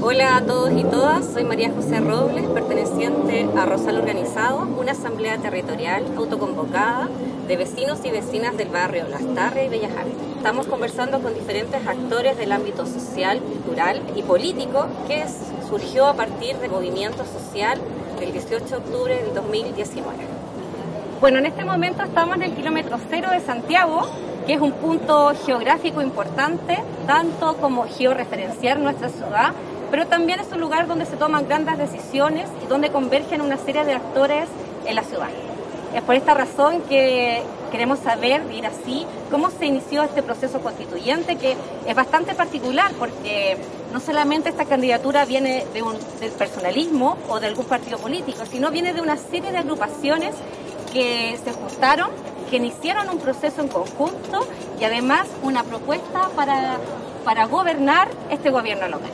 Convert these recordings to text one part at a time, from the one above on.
Hola a todos y todas, soy María José Robles, perteneciente a Rosal Organizado, una asamblea territorial autoconvocada de vecinos y vecinas del barrio Lastarria y Bellas Artes. Estamos conversando con diferentes actores del ámbito social, cultural y político que surgió a partir del movimiento social del 18 de octubre del 2019. Bueno, en este momento estamos en el kilómetro cero de Santiago, que es un punto geográfico importante, tanto como georreferenciar nuestra ciudad, pero también es un lugar donde se toman grandes decisiones y donde convergen una serie de actores en la ciudad. Es por esta razón que queremos saber, ir así, cómo se inició este proceso constituyente, que es bastante particular porque no solamente esta candidatura viene del personalismo o de algún partido político, sino viene de una serie de agrupaciones que se juntaron, que iniciaron un proceso en conjunto y además una propuesta para gobernar este gobierno local.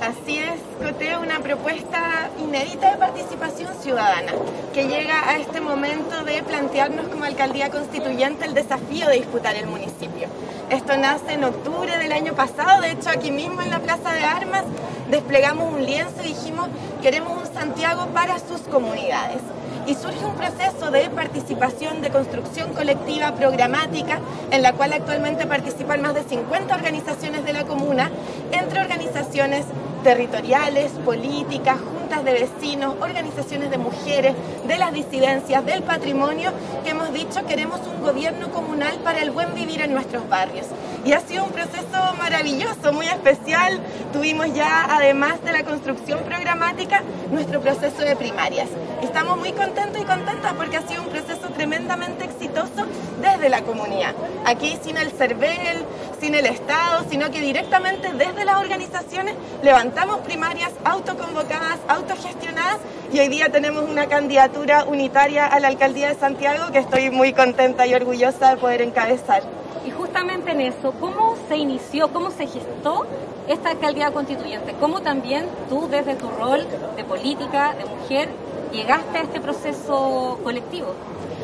Así es, Coté, una propuesta inédita de participación ciudadana que llega a este momento de plantearnos como alcaldía constituyente el desafío de disputar el municipio. Esto nace en octubre del año pasado, de hecho aquí mismo en la Plaza de Armas desplegamos un lienzo y dijimos queremos un Santiago para sus comunidades. Y surge un proceso de participación, de construcción colectiva programática, en la cual actualmente participan más de 50 organizaciones de la comuna, entre organizaciones territoriales, políticas, juntas de vecinos, organizaciones de mujeres, de las disidencias, del patrimonio, que hemos dicho queremos un gobierno comunal para el buen vivir en nuestros barrios. Y ha sido un proceso maravilloso, muy especial. Tuvimos ya, además de la construcción programática, nuestro proceso de primarias. Estamos muy contentos y contentas porque ha sido un proceso tremendamente exitoso desde la comunidad. Aquí sin el CERVEL, sin el Estado, sino que directamente desde las organizaciones levantamos primarias autoconvocadas, autogestionadas y hoy día tenemos una candidatura unitaria a la alcaldía de Santiago que estoy muy contenta y orgullosa de poder encabezar. Y justamente en eso, ¿cómo se inició, cómo se gestó esta alcaldía constituyente? ¿Cómo también tú desde tu rol de política, de mujer, llegaste a este proceso colectivo?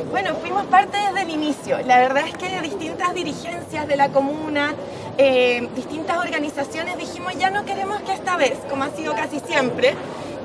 Bueno, fuimos parte desde el inicio. La verdad es que distintas dirigencias de la comuna, distintas organizaciones dijimos ya no queremos que esta vez, como ha sido casi siempre,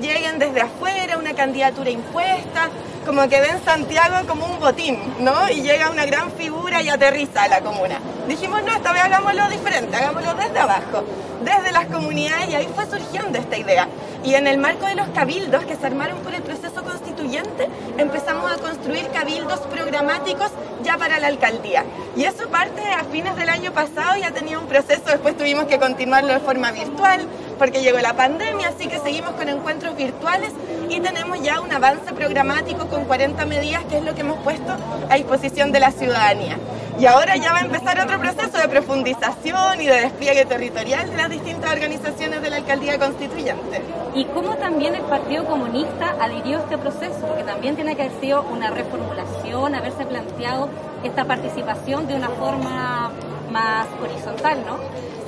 lleguen desde afuera, una candidatura impuesta, como que ven Santiago como un botín, ¿no? Y llega una gran figura y aterriza a la comuna. Dijimos, no, esta vez hagámoslo diferente, hagámoslo desde abajo, desde las comunidades, y ahí fue surgiendo esta idea. Y en el marco de los cabildos que se armaron por el proceso constituyente, empezamos a construir cabildos programáticos ya para la alcaldía. Y eso parte a fines del año pasado y ha tenido un proceso, después tuvimos que continuarlo de forma virtual, porque llegó la pandemia, así que seguimos con encuentros virtuales y tenemos ya un avance programático con 40 medidas, que es lo que hemos puesto a disposición de la ciudadanía. Y ahora ya va a empezar otro proceso de profundización y de despliegue territorial de las distintas organizaciones de la alcaldía constituyente. ¿Y cómo también el Partido Comunista adhirió a este proceso? Porque también tiene que haber sido una reformulación, haberse planteado esta participación de una forma más horizontal, ¿no?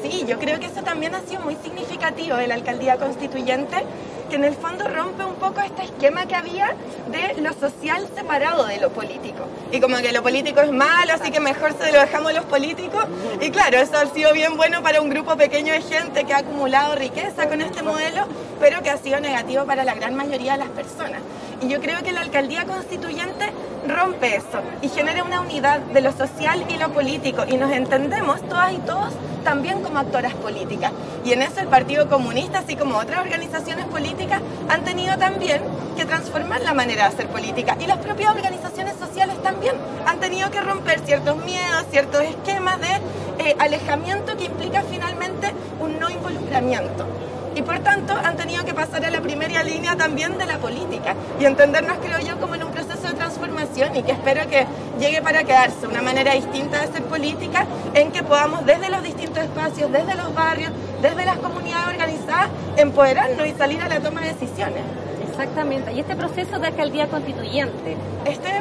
Sí, yo creo que eso también ha sido muy significativo de la alcaldía constituyente, que en el fondo rompe un poco este esquema que había de lo social separado de lo político. Y como que lo político es malo, así que mejor se lo dejamos a los políticos. Y claro, eso ha sido bien bueno para un grupo pequeño de gente que ha acumulado riqueza con este modelo, pero que ha sido negativo para la gran mayoría de las personas. Y yo creo que la alcaldía constituyente rompe eso y genera una unidad de lo social y lo político. Y nos entendemos todas y todos también como actoras políticas. Y en eso el Partido Comunista, así como otras organizaciones políticas, han tenido también que transformar la manera de hacer política. Y las propias organizaciones sociales también han tenido que romper ciertos miedos, ciertos esquemas de alejamiento que implica finalmente un no involucramiento. Y por tanto han tenido que pasar a la primera línea también de la política y entendernos, creo yo, como en un proceso de transformación y que espero que llegue para quedarse, una manera distinta de hacer política en que podamos desde los distintos espacios, desde los barrios, desde las comunidades organizadas, empoderarnos y salir a la toma de decisiones. Exactamente, y este proceso de alcaldía constituyente. Este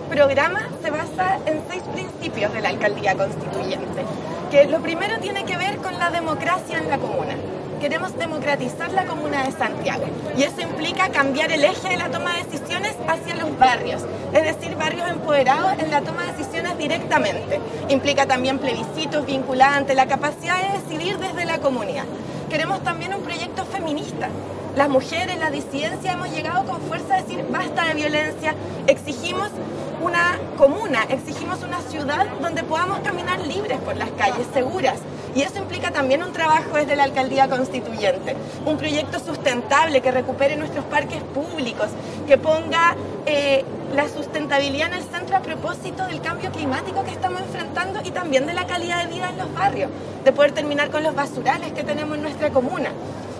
programa se basa en 6 principios de la alcaldía constituyente, que lo primero tiene que ver con la democracia en la comuna. Queremos democratizar la comuna de Santiago y eso implica cambiar el eje de la toma de decisiones hacia los barrios, es decir, barrios empoderados en la toma de decisiones directamente. Implica también plebiscitos vinculantes, la capacidad de decidir desde la comunidad. queremos también un proyecto feminista. Las mujeres, la disidencia, hemos llegado con fuerza a decir basta de violencia, exigimos una comuna, exigimos una ciudad donde podamos caminar libres por las calles, seguras. Y eso implica también un trabajo desde la Alcaldía Constituyente, un proyecto sustentable que recupere nuestros parques públicos, que ponga la sustentabilidad en el centro a propósito del cambio climático que estamos enfrentando y también de la calidad de vida en los barrios, de poder terminar con los basurales que tenemos en nuestra comuna.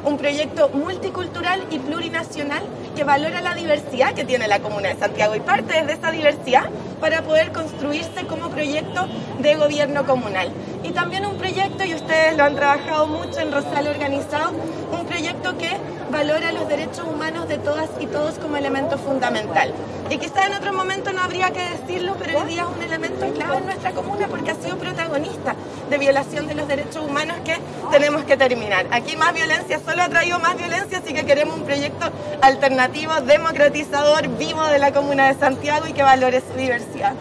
Un proyecto multicultural y plurinacional que valora la diversidad que tiene la Comuna de Santiago y parte desde esa diversidad para poder construirse como proyecto de gobierno comunal. Y también un proyecto, y ustedes lo han trabajado mucho en Rosal Organizado, un proyecto que valora los derechos humanos de todas y todos como elemento fundamental. Y quizá en otro momento no habría que decirlo, pero hoy día es un elemento clave en nuestra comuna porque ha sido protagonista de violación de los derechos humanos que tenemos que terminar. Aquí más violencia solo ha traído más violencia, así que queremos un proyecto alternativo, democratizador, vivo de la Comuna de Santiago y que valore su diversidad.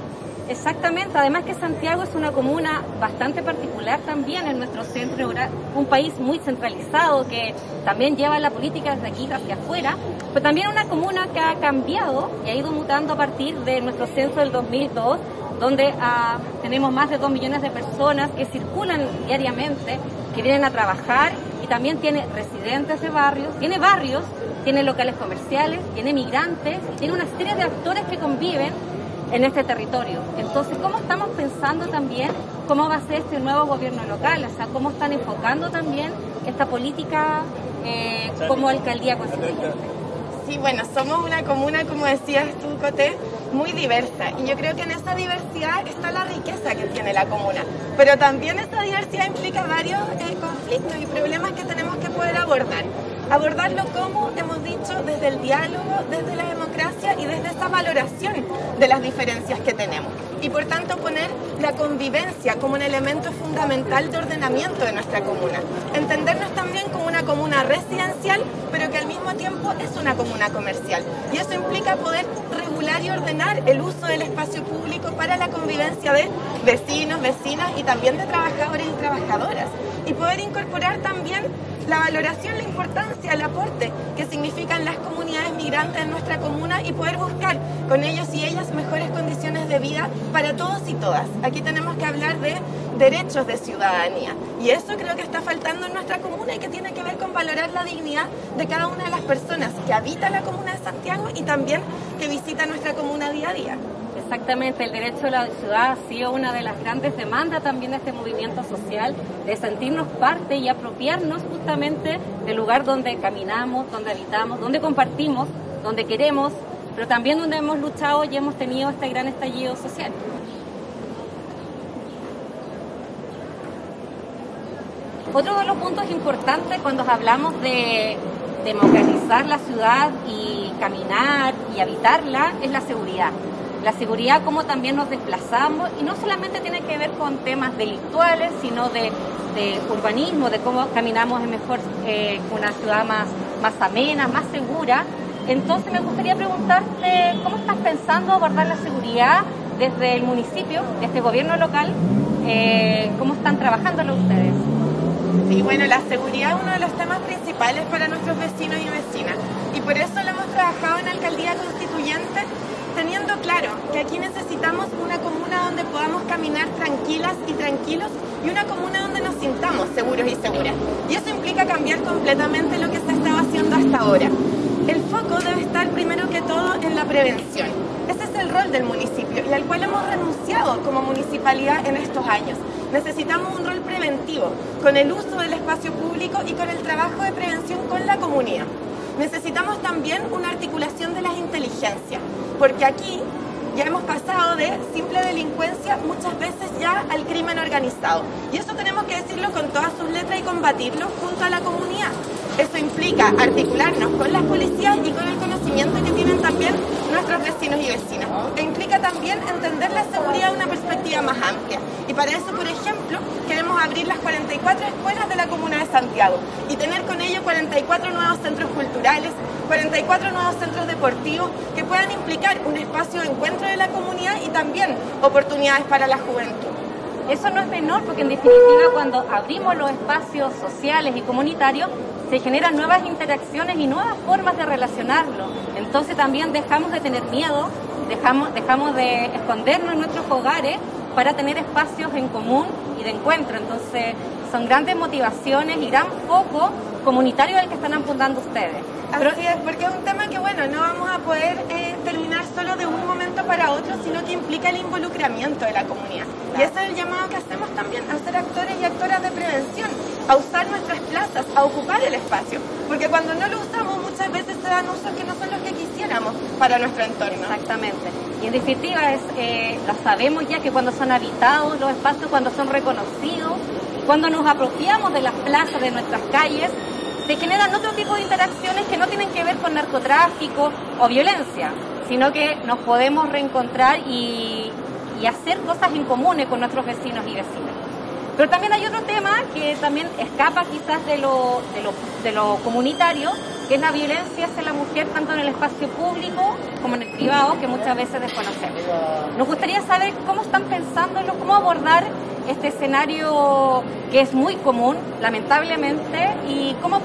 Exactamente, además que Santiago es una comuna bastante particular también en nuestro centro, un país muy centralizado que también lleva la política desde aquí hacia afuera, pero también una comuna que ha cambiado y ha ido mutando a partir de nuestro censo del 2002, donde tenemos más de 2 millones de personas que circulan diariamente, que vienen a trabajar y también tiene residentes de barrios, tiene locales comerciales, tiene migrantes, tiene una serie de actores que conviven en este territorio. Entonces, ¿cómo estamos pensando también cómo va a ser este nuevo gobierno local? O sea, ¿cómo están enfocando también esta política como alcaldía constituyente? Sí, bueno, somos una comuna, como decías tú, Coté, muy diversa. Y yo creo que en esa diversidad está la riqueza que tiene la comuna. Pero también esa diversidad implica varios conflictos y problemas que tenemos que poder abordar. Abordarlo como hemos dicho, desde el diálogo, desde la democracia y desde esa valoración de las diferencias que tenemos. Y por tanto poner la convivencia como un elemento fundamental de ordenamiento de nuestra comuna. Entendernos también como una comuna residencial, pero que al mismo tiempo es una comuna comercial. Y eso implica poder regular y ordenar el uso del espacio público para la convivencia de vecinos, vecinas y también de trabajadores y trabajadoras. Y poder incorporar también la valoración, la importancia, el aporte que significan las comunidades migrantes en nuestra comuna y poder buscar con ellos y ellas mejores condiciones de vida para todos y todas. Aquí tenemos que hablar de derechos de ciudadanía y eso creo que está faltando en nuestra comuna y que tiene que ver con valorar la dignidad de cada una de las personas que habita la comuna de Santiago y también que visita nuestra comuna día a día. Exactamente, el derecho a la ciudad ha sido una de las grandes demandas también de este movimiento social, de sentirnos parte y apropiarnos justamente del lugar donde caminamos, donde habitamos, donde compartimos, donde queremos, pero también donde hemos luchado y hemos tenido este gran estallido social. Otro de los puntos importantes cuando hablamos de democratizar la ciudad y caminar y habitarla es la seguridad. La seguridad, cómo también nos desplazamos, y no solamente tiene que ver con temas delictuales, sino de urbanismo, de cómo caminamos mejor una ciudad más amena, más segura. Entonces me gustaría preguntarte, ¿cómo estás pensando abordar la seguridad desde el municipio, este gobierno local? ¿Cómo están trabajándolo ustedes? Sí, bueno, la seguridad es uno de los temas principales para nuestros vecinos y vecinas, y por eso lo hemos trabajado en Alcaldía Constituyente, teniendo claro que aquí necesitamos una comuna donde podamos caminar tranquilas y tranquilos y una comuna donde nos sintamos seguros y seguras. Y eso implica cambiar completamente lo que se estaba haciendo hasta ahora. El foco debe estar primero que todo en la prevención. Ese es el rol del municipio y al cual hemos renunciado como municipalidad en estos años. Necesitamos un rol preventivo con el uso del espacio público y con el trabajo de prevención con la comunidad. Necesitamos también una articulación de las inteligencias, porque aquí ya hemos pasado de simple delincuencia muchas veces ya al crimen organizado. Y eso tenemos que decirlo con todas sus letras y combatirlo junto a la comunidad. Eso implica articularnos con las policías y con el conocimiento que tienen también nuestros vecinos y vecinas. E implica también entender la seguridad de una perspectiva más amplia. Y para eso, por ejemplo, queremos abrir las 44 escuelas de la Comuna de Santiago y tener con ello 44 nuevos centros culturales, 44 nuevos centros deportivos que puedan implicar un espacio de encuentro de la comunidad y también oportunidades para la juventud. Eso no es menor porque en definitiva cuando abrimos los espacios sociales y comunitarios se generan nuevas interacciones y nuevas formas de relacionarlo. Entonces también dejamos de tener miedo, dejamos de escondernos en nuestros hogares para tener espacios en común y de encuentro. Entonces son grandes motivaciones y gran foco comunitario al que están apuntando ustedes. Así es, porque es un tema que, bueno, no vamos a poder terminar solo de un momento para otro, sino que implica el involucramiento de la comunidad. Claro. Y ese es el llamado que hacemos también, a ser actores y actoras de prevención, a usar nuestras plazas, a ocupar el espacio, porque cuando no lo usamos muchas veces se dan usos que no son los que quisiéramos para nuestro entorno. Exactamente. Y en definitiva lo sabemos ya que cuando son habitados los espacios, cuando son reconocidos, cuando nos apropiamos de las plazas, de nuestras calles, se generan otro tipo de interacciones que no tienen que ver con narcotráfico o violencia, sino que nos podemos reencontrar y hacer cosas en comunes con nuestros vecinos y vecinas. Pero también hay otro tema que también escapa quizás de lo comunitario, que es la violencia hacia la mujer tanto en el espacio público como en el privado, que muchas veces desconocemos. Nos gustaría saber cómo están pensándolo, cómo abordar este escenario que es muy común, lamentablemente, y cómo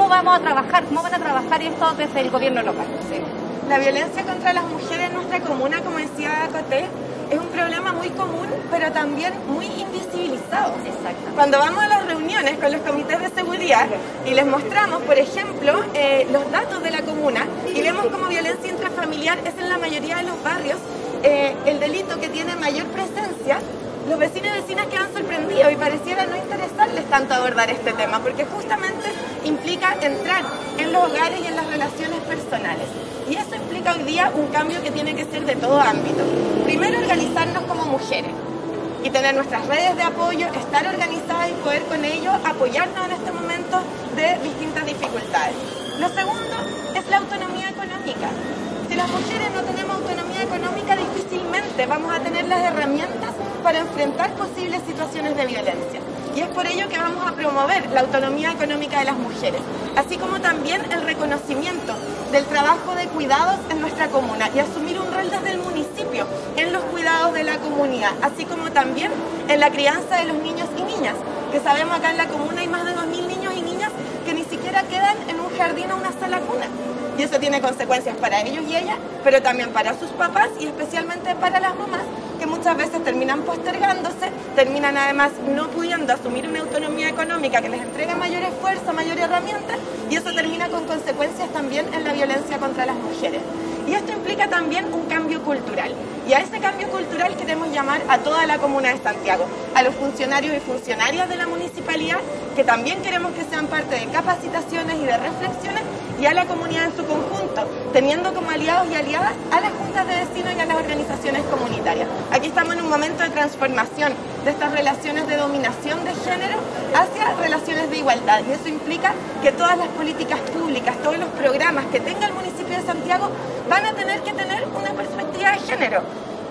vamos a trabajar, cómo van a trabajar esto desde el gobierno local. Sí. La violencia contra las mujeres en nuestra comuna, como decía Coté, es un problema muy común, pero también muy invisibilizado. Exacto. Cuando vamos a las reuniones con los comités de seguridad y les mostramos, por ejemplo, los datos de la comuna y vemos como violencia intrafamiliar es en la mayoría de los barrios el delito que tiene mayor presencia, los vecinos y vecinas quedan sorprendidos y pareciera no interesarles tanto abordar este tema, porque justamente implica entrar en los hogares y en las relaciones personales. Y eso implica hoy día un cambio que tiene que ser de todo ámbito. Primero, organizarnos como mujeres y tener nuestras redes de apoyo, estar organizadas y poder con ello apoyarnos en este momento de distintas dificultades. Lo segundo es la autonomía económica. Si las mujeres no tenemos autonomía económica, difícilmente vamos a tener las herramientas para enfrentar posibles situaciones de violencia. Y es por ello que vamos a promover la autonomía económica de las mujeres, así como también el reconocimiento del trabajo de cuidados en nuestra comuna y asumir un rol desde el municipio en los cuidados de la comunidad, así como también en la crianza de los niños y niñas, que sabemos acá en la comuna hay más de 2.000 niños y niñas que ni siquiera quedan en un jardín o una sala cuna. Y eso tiene consecuencias para ellos y ellas, pero también para sus papás y especialmente para las mamás, que muchas veces terminan postergándose, terminan además no pudiendo asumir una autonomía económica que les entregue mayor esfuerzo, mayor herramienta, y eso termina con consecuencias también en la violencia contra las mujeres. Y esto implica también un cambio cultural. Y a ese cambio cultural queremos llamar a toda la comuna de Santiago, a los funcionarios y funcionarias de la municipalidad, que también queremos que sean parte de capacitaciones y de reflexiones, y a la comunidad en su conjunto, teniendo como aliados y aliadas a las juntas de vecinos y a las organizaciones comunitarias. Aquí estamos en un momento de transformación de estas relaciones de dominación de género hacia relaciones de igualdad, y eso implica que todas las políticas públicas, todos los programas que tenga el municipio de Santiago van a tener que tener una perspectiva de género.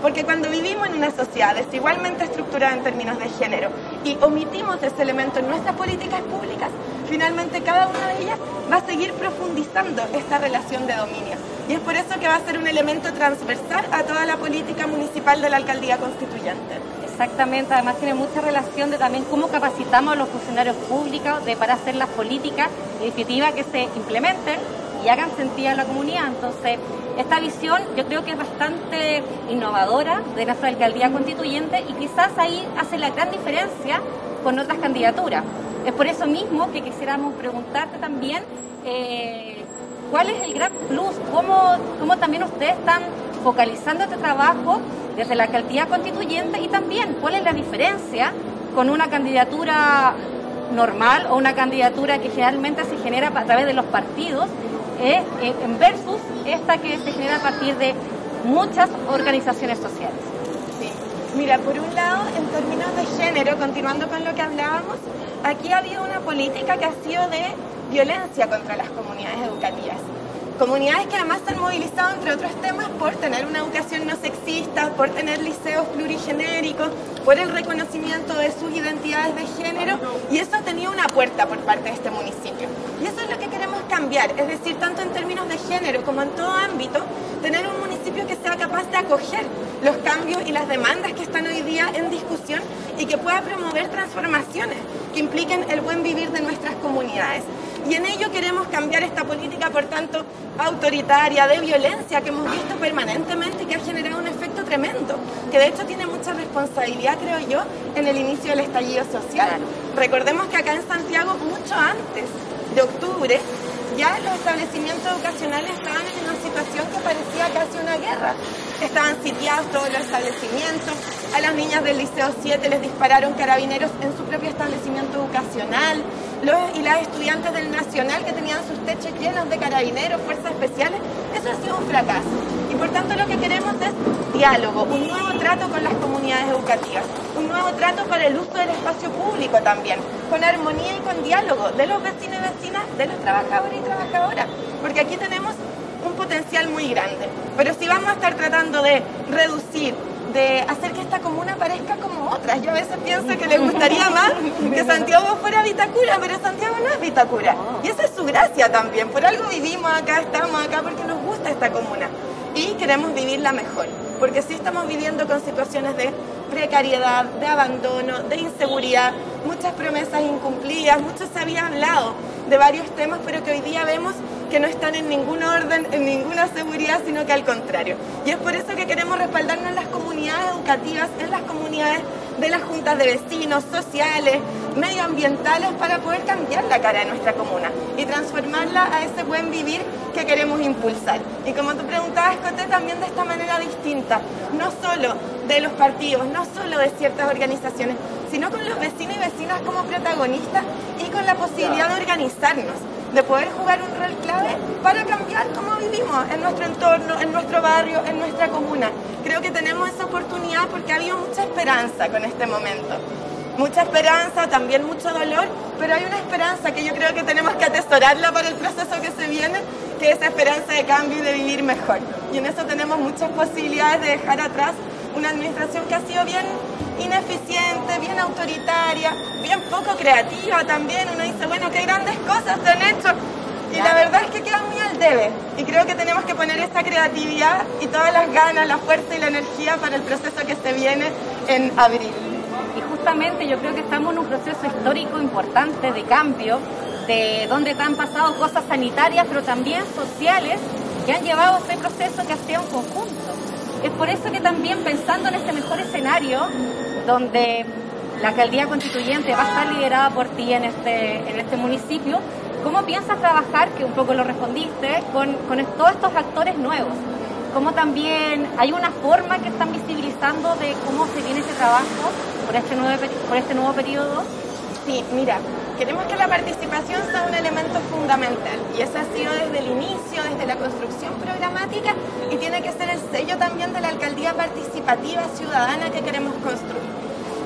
Porque cuando vivimos en una sociedad desigualmente estructurada en términos de género y omitimos ese elemento en nuestras políticas públicas, finalmente cada una de ellas va a seguir profundizando esta relación de dominio. Y es por eso que va a ser un elemento transversal a toda la política municipal de la Alcaldía Constituyente. Exactamente, además tiene mucha relación de también cómo capacitamos a los funcionarios públicos para hacer las políticas iniciativas que se implementen y hagan sentido a la comunidad. Entonces, esta visión yo creo que es bastante innovadora de nuestra Alcaldía Constituyente y quizás ahí hace la gran diferencia con otras candidaturas. Es por eso mismo que quisiéramos preguntarte también cuál es el gran plus, cómo también ustedes están focalizando este trabajo desde la Alcaldía Constituyente y también cuál es la diferencia con una candidatura normal o una candidatura que generalmente se genera a través de los partidos versus esta que se genera a partir de muchas organizaciones sociales. Sí. Mira, por un lado, en términos de género, continuando con lo que hablábamos, aquí ha habido una política que ha sido de violencia contra las comunidades educativas. Comunidades que además se han movilizado, entre otros temas, por tener una educación no sexista, por tener liceos plurigenéricos, por el reconocimiento de sus identidades de género, y eso ha tenido una puerta por parte de este municipio. Y eso es lo que queremos cambiar, es decir, tanto en términos de género como en todo ámbito, tener un municipio que sea capaz de acoger los cambios y las demandas que están hoy día en discusión y que pueda promover transformaciones que impliquen el buen vivir de nuestras comunidades. Y en ello queremos cambiar esta política, por tanto, autoritaria, de violencia, que hemos visto permanentemente y que ha generado un efecto tremendo, que de hecho tiene mucha responsabilidad, creo yo, en el inicio del estallido social. Recordemos que acá en Santiago, mucho antes de octubre, ya los establecimientos educacionales estaban en una situación que parecía casi una guerra. Estaban sitiados todos los establecimientos, a las niñas del Liceo 7 les dispararon carabineros en su propio establecimiento educacional, y las estudiantes del Nacional que tenían sus techos llenos de carabineros, fuerzas especiales, eso ha sido un fracaso. Y por tanto lo que queremos es diálogo, un nuevo trato con las comunidades educativas, un nuevo trato para el uso del espacio público también, con armonía y con diálogo de los vecinos y vecinas, de los trabajadores y trabajadoras, porque aquí tenemos un potencial muy grande. Pero si vamos a estar tratando de reducir, de hacer que esta comuna parezca como otras, yo a veces pienso que le gustaría más que Santiago fuera Vitacura, pero Santiago no es Vitacura, y esa es su gracia también. Por algo vivimos acá, estamos acá, porque nos gusta esta comuna y queremos vivirla mejor, porque sí estamos viviendo con situaciones de precariedad, de abandono, de inseguridad, muchas promesas incumplidas, mucho se había hablado de varios temas, pero que hoy día vemos que no están en ningún orden, en ninguna seguridad, sino que al contrario. Y es por eso que queremos respaldarnos en las comunidades educativas, en las comunidades de las juntas de vecinos, sociales, medioambientales, para poder cambiar la cara de nuestra comuna y transformarla a ese buen vivir que queremos impulsar. Y como tú preguntabas, Coté, también de esta manera distinta, no solo de los partidos, no solo de ciertas organizaciones, sino con los vecinos y vecinas como protagonistas y con la posibilidad de organizarnos, de poder jugar un rol clave para cambiar cómo vivimos en nuestro entorno, en nuestro barrio, en nuestra comuna. Creo que tenemos esa oportunidad porque ha habido mucha esperanza con este momento. Mucha esperanza, también mucho dolor, pero hay una esperanza que yo creo que tenemos que atesorarla para el proceso que se viene, que es esa esperanza de cambio y de vivir mejor. Y en eso tenemos muchas posibilidades de dejar atrás una administración que ha sido bien ineficiente, bien autoritaria, bien poco creativa también. Uno dice, bueno, qué grandes cosas se han hecho, y la verdad es que queda muy al debe, y creo que tenemos que poner esa creatividad y todas las ganas, la fuerza y la energía para el proceso que se viene en abril. Y justamente yo creo que estamos en un proceso histórico importante de cambio, de donde han pasado cosas sanitarias, pero también sociales, que han llevado a este proceso que ha sido un conjunto. Es por eso que también, pensando en este mejor escenario, donde la alcaldía constituyente va a estar liderada por ti en este municipio, ¿cómo piensas trabajar, que un poco lo respondiste, con todos estos actores nuevos? ¿Cómo también hay una forma que están visibilizando de cómo se viene ese trabajo por este nuevo periodo? Sí, mira, queremos que la participación sea un elemento fundamental, y eso ha sido desde el inicio, desde la construcción programática, y tiene que ser el sello también de la alcaldía participativa ciudadana que queremos construir.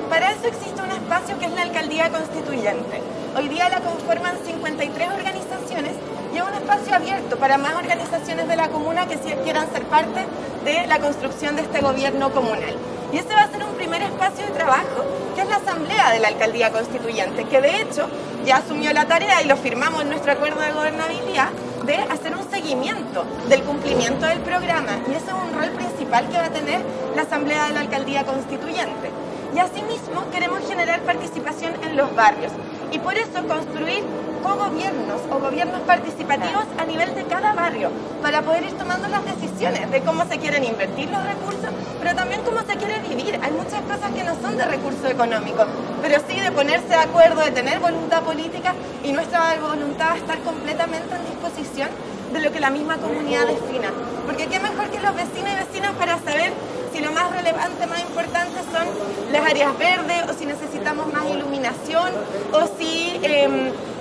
Para eso existe un espacio que es la alcaldía constituyente. Hoy día la conforman 53 organizaciones y es un espacio abierto para más organizaciones de la comuna que quieran ser parte de la construcción de este gobierno comunal. Y ese va a ser un primer espacio de trabajo, que es la asamblea de la alcaldía constituyente, que de hecho ya asumió la tarea, y lo firmamos en nuestro acuerdo de gobernabilidad, de hacer un seguimiento del cumplimiento del programa. Y ese es un rol principal que va a tener la asamblea de la alcaldía constituyente. Y asimismo queremos generar participación en los barrios, y por eso construir cogobiernos o gobiernos participativos a nivel de cada barrio, para poder ir tomando las decisiones de cómo se quieren invertir los recursos, pero también cómo se quiere vivir. Hay muchas cosas que no son de recurso económico, pero sí de ponerse de acuerdo, de tener voluntad política, y nuestra voluntad va a estar completamente en disposición de lo que la misma comunidad defina. Porque qué mejor que los vecinos y vecinas para saber si lo más relevante, más importante son las áreas verdes, o si necesitamos más iluminación, o si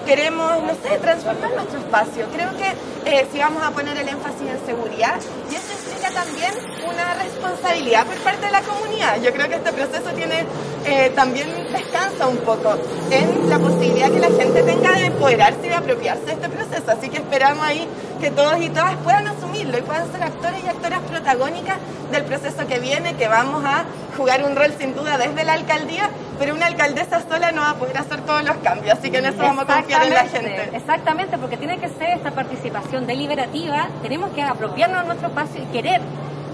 queremos, no sé, transformar nuestro espacio. Creo que si vamos a poner el énfasis en seguridad, y eso implica también una responsabilidad por parte de la comunidad. Yo creo que este proceso tiene también descansa un poco en la posibilidad que la gente tenga de empoderarse y de apropiarse de este proceso. Así que esperamos ahí que todos y todas puedan asumirlo y puedan ser actores y actoras protagónicas del proceso que viene, que vamos a jugar un rol sin duda desde la alcaldía, pero una alcaldesa sola no va a poder hacer todos los cambios, así que en eso vamos a confiar en la gente. Exactamente, porque tiene que ser esta participación deliberativa, tenemos que apropiarnos de nuestro espacio y querer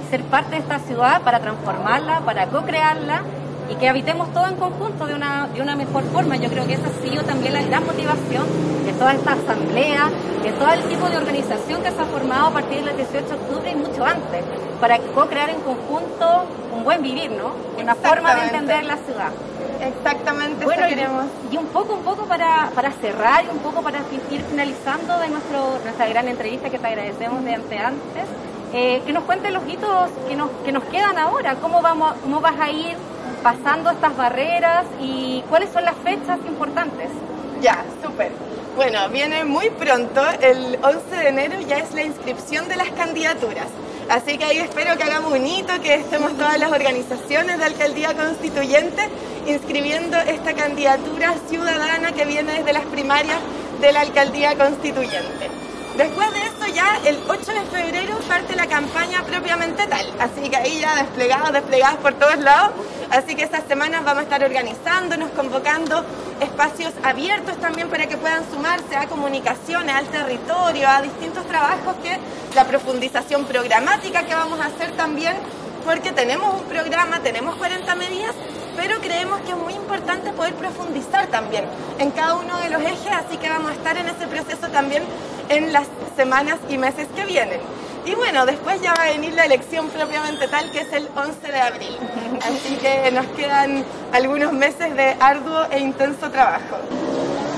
ser parte de esta ciudad para transformarla, para co-crearla y que habitemos todo en conjunto de una mejor forma. Yo creo que esa ha sido también la gran motivación de toda esta asamblea, de todo el tipo de organización que se ha formado a partir del 18 de octubre y mucho antes, para co-crear en conjunto un buen vivir, ¿no? Una forma de entender la ciudad. Exactamente, bueno, eso queremos. Y un poco para cerrar y un poco para ir finalizando de nuestra gran entrevista, que te agradecemos de antes, que nos cuenten los hitos que nos quedan ahora, cómo vas a ir pasando estas barreras y cuáles son las fechas importantes. Ya, súper. Bueno, viene muy pronto, el 11 de enero ya es la inscripción de las candidaturas. Así que ahí espero que hagamos un hito, que estemos todas las organizaciones de Alcaldía Constituyente inscribiendo esta candidatura ciudadana que viene desde las primarias de la Alcaldía Constituyente. Después de eso ya el 8 de febrero parte la campaña propiamente tal, así que ahí ya desplegadas por todos lados, así que esas semanas vamos a estar organizándonos, convocando espacios abiertos también para que puedan sumarse a comunicaciones, al territorio, a distintos trabajos, que la profundización programática que vamos a hacer también, porque tenemos un programa, tenemos 40 medidas, pero creemos que es muy importante poder profundizar también en cada uno de los ejes, así que vamos a estar en ese proceso también en las semanas y meses que vienen. Y bueno, después ya va a venir la elección propiamente tal, que es el 11 de abril. Así que nos quedan algunos meses de arduo e intenso trabajo.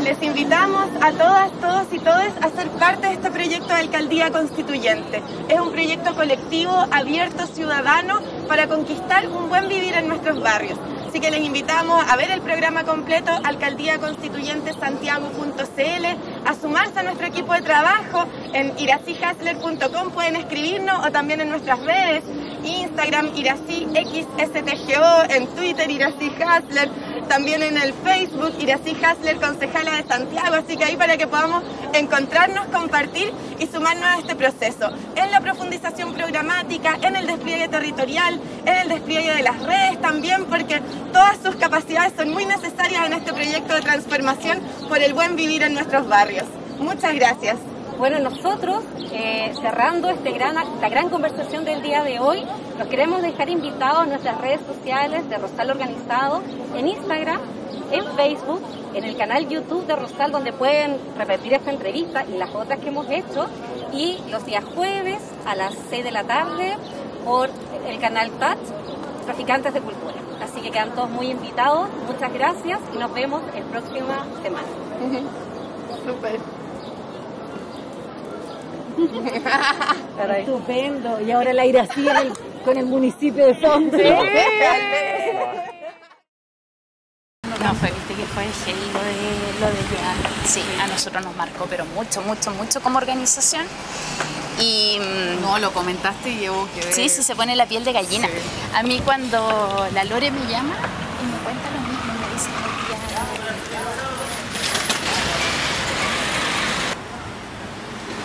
Les invitamos a todas, todos y todes a ser parte de este proyecto de Alcaldía Constituyente. Es un proyecto colectivo, abierto, ciudadano, para conquistar un buen vivir en nuestros barrios. Así que les invitamos a ver el programa completo, alcaldiaconstituyentesantiago.cl, a sumarse a nuestro equipo de trabajo en iracihasler.com, pueden escribirnos, o también en nuestras redes, Instagram, IraciXSTGO, en Twitter, Iracy Hasler, también en el Facebook, Iracy Hasler, concejala de Santiago, así que ahí para que podamos encontrarnos, compartir y sumarnos a este proceso, en la profundización programática, en el despliegue territorial, en el despliegue de las redes también, porque todas sus capacidades son muy necesarias en este proyecto de transformación por el buen vivir en nuestros barrios. Muchas gracias. Bueno, nosotros, cerrando esta gran conversación del día de hoy, los queremos dejar invitados a nuestras redes sociales de Rosal Organizado, en Instagram, en Facebook, en el canal YouTube de Rosal, donde pueden repetir esta entrevista y las otras que hemos hecho, y los días jueves a las 6 de la tarde por el canal Touch, Traficantes de Cultura. Así que quedan todos muy invitados, muchas gracias y nos vemos en próxima semana. Súper. Estupendo. Y ahora la Iracy con el municipio de fondo. Sí. No, viste que fue heavy lo de llegar. Sí, a nosotros nos marcó, pero mucho como organización. Y no, lo comentaste y yo quedé... Sí, se pone la piel de gallina. Sí. A mí cuando la Lore me llama y me cuenta lo mismo, me dice...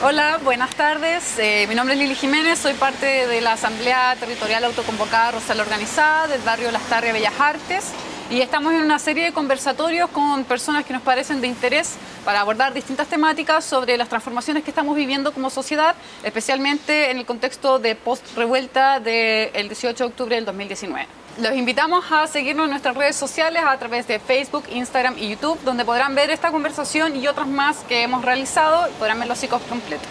Hola, buenas tardes. Mi nombre es Lili Jiménez, soy parte de la Asamblea Territorial Autoconvocada Rosal Organizada del barrio Lastarria Bellas Artes, y estamos en una serie de conversatorios con personas que nos parecen de interés para abordar distintas temáticas sobre las transformaciones que estamos viviendo como sociedad, especialmente en el contexto de post-revuelta del 18 de octubre del 2019. Los invitamos a seguirnos en nuestras redes sociales a través de Facebook, Instagram y YouTube, donde podrán ver esta conversación y otras más que hemos realizado y podrán ver los ciclos completos.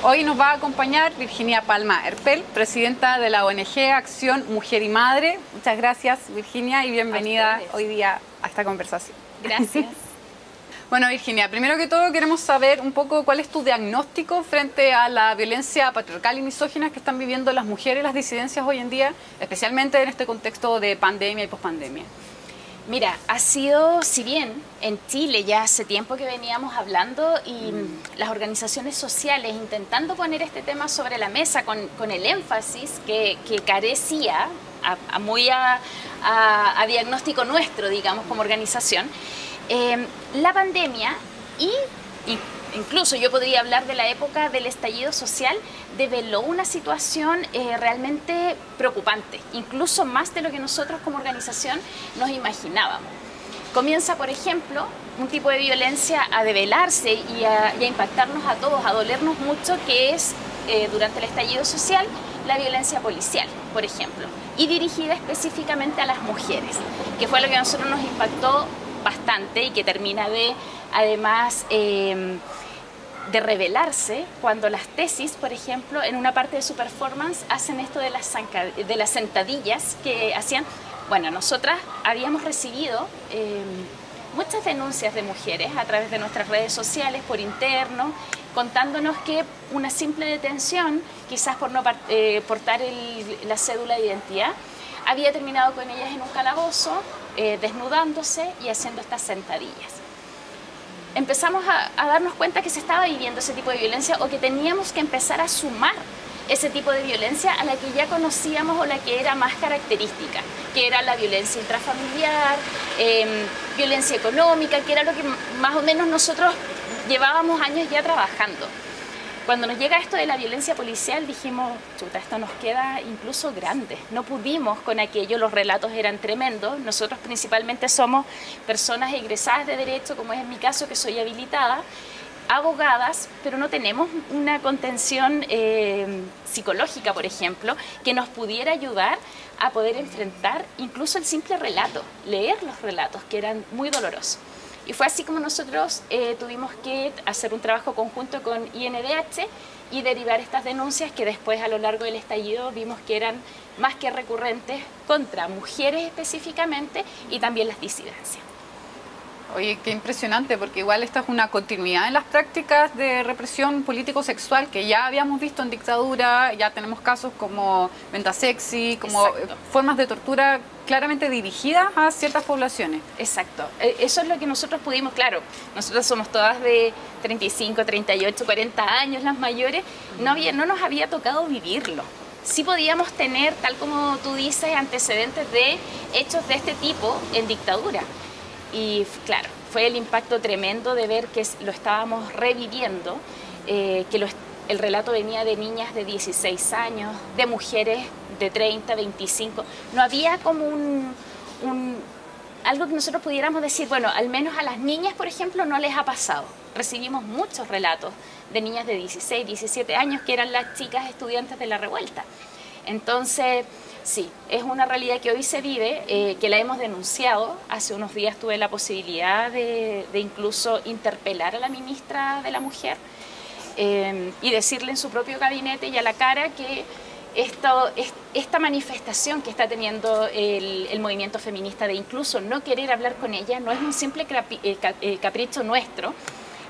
Hoy nos va a acompañar Virginia Palma Erpel, presidenta de la ONG Acción Mujer y Madre. Muchas gracias, Virginia, y bienvenida hoy día a esta conversación. Gracias. Bueno, Virginia, primero que todo queremos saber un poco cuál es tu diagnóstico frente a la violencia patriarcal y misógina que están viviendo las mujeres y las disidencias hoy en día, especialmente en este contexto de pandemia y pospandemia. Mira, ha sido, si bien en Chile ya hace tiempo que veníamos hablando y las organizaciones sociales intentando poner este tema sobre la mesa con el énfasis que carecía a diagnóstico nuestro, digamos, como organización, la pandemia y incluso yo podría hablar de la época del estallido social, develó una situación realmente preocupante, incluso más de lo que nosotros como organización nos imaginábamos. Comienza, por ejemplo, un tipo de violencia a develarse y a impactarnos a todos, a dolernos mucho, que es durante el estallido social la violencia policial, por ejemplo, y dirigida específicamente a las mujeres, que fue lo que a nosotros nos impactó bastante y que termina de, además, de revelarse cuando las tesis, por ejemplo, en una parte de su performance hacen esto de las sentadillas que hacían. Bueno, nosotras habíamos recibido muchas denuncias de mujeres a través de nuestras redes sociales, por interno, contándonos que una simple detención, quizás por no portar la cédula de identidad, había terminado con ellas en un calabozo, desnudándose y haciendo estas sentadillas. Empezamos a darnos cuenta que se estaba viviendo ese tipo de violencia o que teníamos que empezar a sumar ese tipo de violencia a la que ya conocíamos o la que era más característica, que era la violencia intrafamiliar, violencia económica, que era lo que más o menos nosotros llevábamos años ya trabajando. Cuando nos llega esto de la violencia policial dijimos, chuta, esto nos queda incluso grande. No pudimos con aquello, los relatos eran tremendos. Nosotros principalmente somos personas egresadas de Derecho, como es en mi caso, que soy habilitada, abogadas, pero no tenemos una contención psicológica, por ejemplo, que nos pudiera ayudar a poder enfrentar incluso el simple relato, leer los relatos, que eran muy dolorosos. Y fue así como nosotros tuvimos que hacer un trabajo conjunto con INDH y derivar estas denuncias que después a lo largo del estallido vimos que eran más que recurrentes contra mujeres específicamente y también las disidencias. Oye, qué impresionante, porque igual esta es una continuidad en las prácticas de represión político-sexual que ya habíamos visto en dictadura, ya tenemos casos como venta sexy, como formas de tortura claramente dirigidas a ciertas poblaciones. Exacto, eso es lo que nosotros pudimos, claro, nosotros somos todas de 35, 38, 40 años, las mayores, no nos había tocado vivirlo. Sí podíamos tener, tal como tú dices, antecedentes de hechos de este tipo en dictadura. Y claro, fue el impacto tremendo de ver que lo estábamos reviviendo, que el relato venía de niñas de 16 años, de mujeres de 30, 25. No había como algo que nosotros pudiéramos decir, bueno, al menos a las niñas, por ejemplo, no les ha pasado. Recibimos muchos relatos de niñas de 16, 17 años que eran las chicas estudiantes de la revuelta. Entonces, sí, es una realidad que hoy se vive, que la hemos denunciado. Hace unos días tuve la posibilidad de incluso interpelar a la ministra de la Mujer y decirle en su propio gabinete y a la cara que esta manifestación que está teniendo el movimiento feminista de incluso no querer hablar con ella no es un simple capricho nuestro,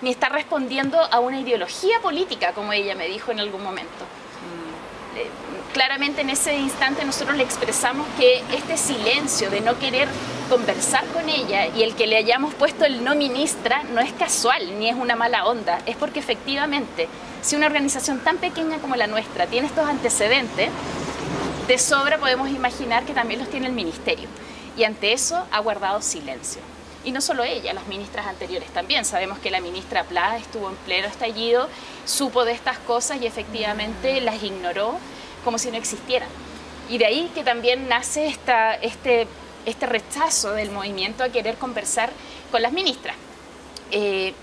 ni está respondiendo a una ideología política, como ella me dijo en algún momento. Claramente en ese instante nosotros le expresamos que este silencio de no querer conversar con ella y el que le hayamos puesto el no ministra no es casual ni es una mala onda, es porque efectivamente si una organización tan pequeña como la nuestra tiene estos antecedentes, de sobra podemos imaginar que también los tiene el ministerio, y ante eso ha guardado silencio. Y no solo ella, las ministras anteriores también. Sabemos que la ministra Pla estuvo en pleno estallido, supo de estas cosas y efectivamente las ignoró como si no existieran. Y de ahí que también nace este rechazo del movimiento a querer conversar con las ministras.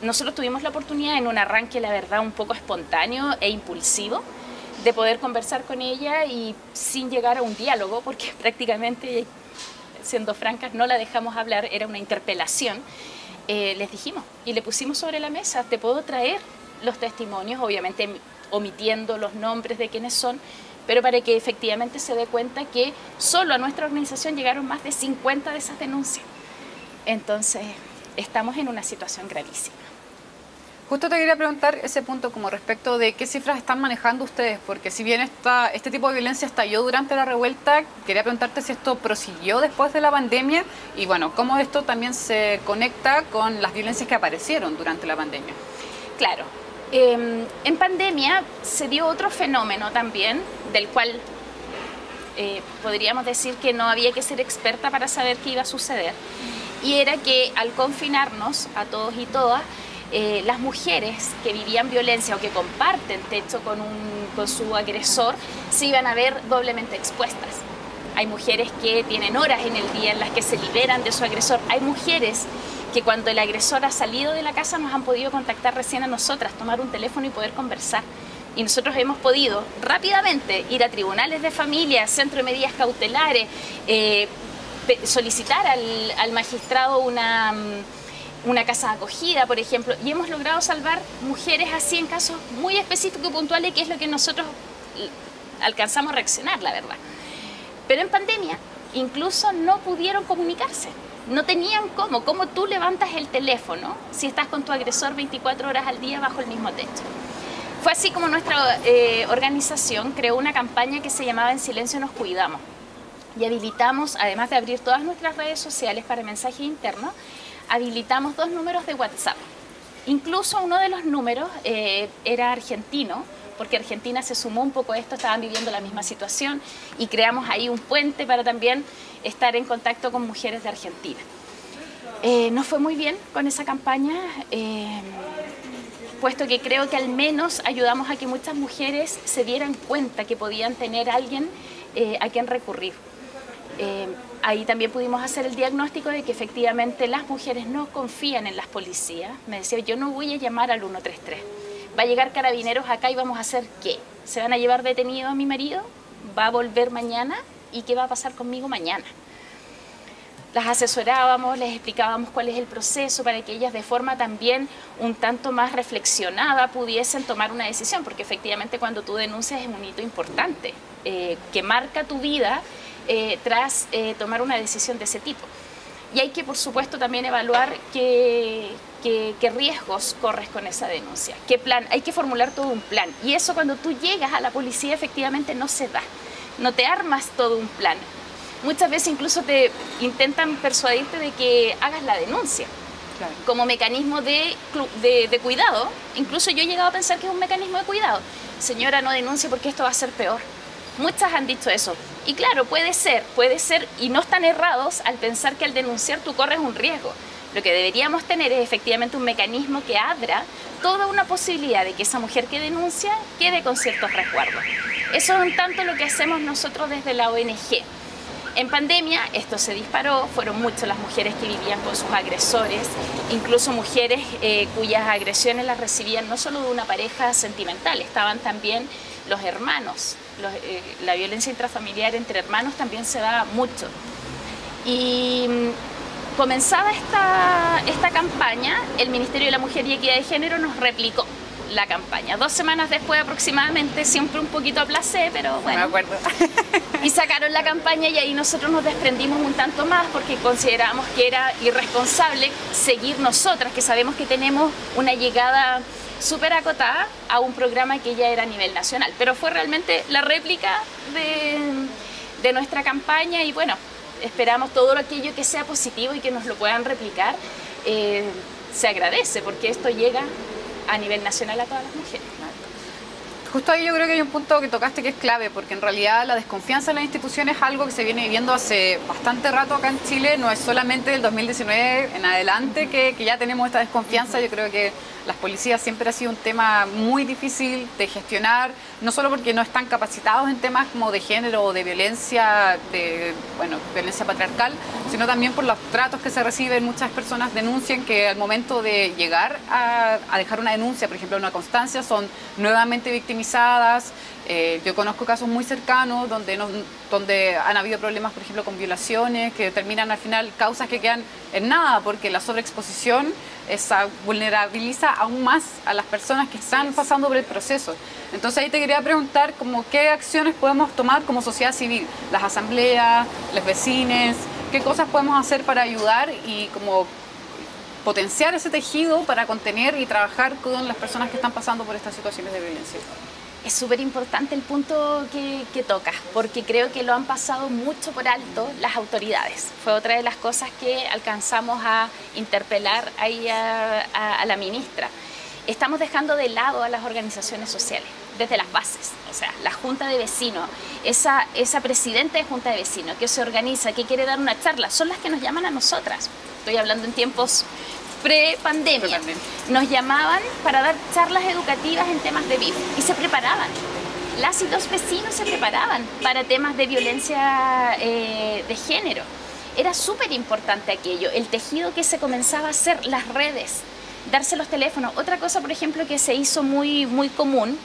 Nosotros tuvimos la oportunidad en un arranque, la verdad, un poco espontáneo e impulsivo, de poder conversar con ella y sin llegar a un diálogo, porque prácticamente, siendo francas, no la dejamos hablar, era una interpelación. Les dijimos y le pusimos sobre la mesa, te puedo traer los testimonios, obviamente omitiendo los nombres de quienes son, pero para que efectivamente se dé cuenta que solo a nuestra organización llegaron más de 50 de esas denuncias. Entonces, estamos en una situación gravísima. Justo te quería preguntar ese punto como respecto de qué cifras están manejando ustedes, porque si bien este tipo de violencia estalló durante la revuelta, quería preguntarte si esto prosiguió después de la pandemia y bueno, cómo esto también se conecta con las violencias que aparecieron durante la pandemia. Claro, en pandemia se dio otro fenómeno también, del cual podríamos decir que no había que ser experta para saber qué iba a suceder, y era que al confinarnos a todos y todas, las mujeres que vivían violencia o que comparten techo con su agresor se iban a ver doblemente expuestas. Hay mujeres que tienen horas en el día en las que se liberan de su agresor. Hay mujeres que cuando el agresor ha salido de la casa nos han podido contactar recién a nosotras, tomar un teléfono y poder conversar. Y nosotros hemos podido rápidamente ir a tribunales de familia, centro de medidas cautelares, solicitar al magistrado una casa de acogida, por ejemplo, y hemos logrado salvar mujeres así en casos muy específicos y puntuales, que es lo que nosotros alcanzamos a reaccionar, la verdad. Pero en pandemia incluso no pudieron comunicarse, no tenían cómo tú levantas el teléfono si estás con tu agresor 24 horas al día bajo el mismo techo. Fue así como nuestra organización creó una campaña que se llamaba En Silencio Nos Cuidamos, y habilitamos, además de abrir todas nuestras redes sociales para mensajes internos, habilitamos 2 números de WhatsApp. Incluso uno de los números era argentino, porque Argentina se sumó un poco a esto, estaban viviendo la misma situación y creamos ahí un puente para también estar en contacto con mujeres de Argentina. Nos fue muy bien con esa campaña, puesto que creo que al menos ayudamos a que muchas mujeres se dieran cuenta que podían tener a alguien a quien recurrir. Ahí también pudimos hacer el diagnóstico de que efectivamente las mujeres no confían en las policías. Me decía, yo no voy a llamar al 133. Va a llegar Carabineros acá y vamos a hacer ¿qué? ¿Se van a llevar detenido a mi marido? ¿Va a volver mañana? ¿Y qué va a pasar conmigo mañana? Las asesorábamos, les explicábamos cuál es el proceso para que ellas de forma también un tanto más reflexionada pudiesen tomar una decisión, porque efectivamente cuando tú denuncias es un hito importante que marca tu vida tras tomar una decisión de ese tipo. Y hay que, por supuesto, también evaluar qué riesgos corres con esa denuncia, qué plan, hay que formular todo un plan. Y eso cuando tú llegas a la policía efectivamente no se da, no te armas todo un plan. Muchas veces incluso te intentan persuadirte de que hagas la denuncia. Claro. Como mecanismo de cuidado. Incluso yo he llegado a pensar que es un mecanismo de cuidado. Señora, no denuncie porque esto va a ser peor. Muchas han dicho eso. Y claro, puede ser, y no están errados al pensar que al denunciar tú corres un riesgo. Lo que deberíamos tener es efectivamente un mecanismo que abra toda una posibilidad de que esa mujer que denuncia quede con ciertos resguardos. Eso es un tanto lo que hacemos nosotros desde la ONG. En pandemia esto se disparó, fueron muchas las mujeres que vivían con sus agresores, incluso mujeres cuyas agresiones las recibían no solo de una pareja sentimental, estaban también los hermanos. La violencia intrafamiliar entre hermanos también se da mucho. Y comenzada esta campaña, el Ministerio de la Mujer y Equidad de Género nos replicó la campaña. 2 semanas después aproximadamente, siempre un poquito aplacé, pero bueno. Me acuerdo. Y sacaron la campaña y ahí nosotros nos desprendimos un tanto más porque considerábamos que era irresponsable seguir nosotras, que sabemos que tenemos una llegada súper acotada a un programa que ya era a nivel nacional. Pero fue realmente la réplica de nuestra campaña y bueno, esperamos todo aquello que sea positivo y que nos lo puedan replicar. Se agradece porque esto llega a nivel nacional a todas las mujeres. Justo ahí yo creo que hay un punto que tocaste que es clave, porque en realidad la desconfianza en las instituciones es algo que se viene viviendo hace bastante rato acá en Chile, no es solamente del 2019 en adelante que ya tenemos esta desconfianza. Yo creo que las policías siempre ha sido un tema muy difícil de gestionar, no solo porque no están capacitados en temas como de género o de violencia, violencia patriarcal, sino también por los tratos que se reciben. Muchas personas denuncian que al momento de llegar a dejar una denuncia, por ejemplo una constancia, son nuevamente victimizadas. Yo conozco casos muy cercanos donde han habido problemas, por ejemplo, con violaciones que terminan al final causas que quedan en nada porque la sobreexposición vulnerabiliza aún más a las personas que están pasando por el proceso. Entonces ahí te quería preguntar qué acciones podemos tomar como sociedad civil, las asambleas, los vecinos, qué cosas podemos hacer para ayudar y potenciar ese tejido para contener y trabajar con las personas que están pasando por estas situaciones de violencia? Es súper importante el punto que tocas, porque creo que lo han pasado mucho por alto las autoridades. Fue otra de las cosas que alcanzamos a interpelar ahí a la ministra. Estamos dejando de lado a las organizaciones sociales, desde las bases, o sea, la Junta de Vecinos, esa presidenta de Junta de Vecinos que se organiza, que quiere dar una charla, son las que nos llaman a nosotras. Estoy hablando en tiempos pre-pandemia. Nos llamaban para dar charlas educativas en temas de BIF y se preparaban. Las y los vecinos se preparaban para temas de violencia de género. Era súper importante aquello, el tejido que se comenzaba a hacer, las redes, darse los teléfonos. Otra cosa, por ejemplo, que se hizo muy común,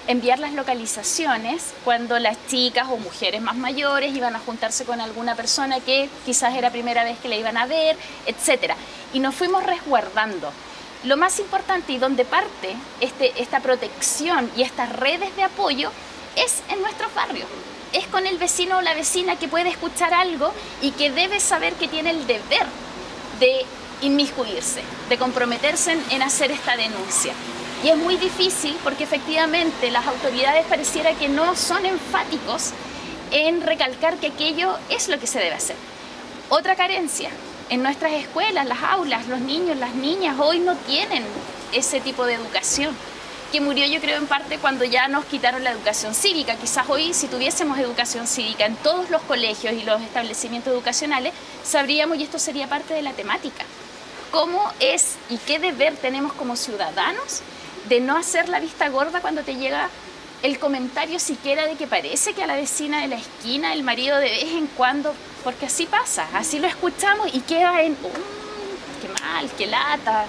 enviar las localizaciones cuando las chicas o mujeres más mayores iban a juntarse con alguna persona que quizás era primera vez que la iban a ver, etc. Y nos fuimos resguardando. Lo más importante y donde parte esta protección y estas redes de apoyo es en nuestros barrios. Es con el vecino o la vecina que puede escuchar algo y que debe saber que tiene el deber de inmiscuirse, de comprometerse en hacer esta denuncia. Y es muy difícil porque efectivamente las autoridades pareciera que no son enfáticos en recalcar que aquello es lo que se debe hacer. Otra carencia, en nuestras escuelas, las aulas, los niños, las niñas hoy no tienen ese tipo de educación, que murió yo creo en parte cuando ya nos quitaron la educación cívica. Quizás hoy si tuviésemos educación cívica en todos los colegios y los establecimientos educacionales, sabríamos, y esto sería parte de la temática, cómo es y qué deber tenemos como ciudadanos de no hacer la vista gorda cuando te llega el comentario siquiera de que parece que a la vecina de la esquina el marido de vez en cuando, porque así pasa, así lo escuchamos y queda en qué mal, qué lata.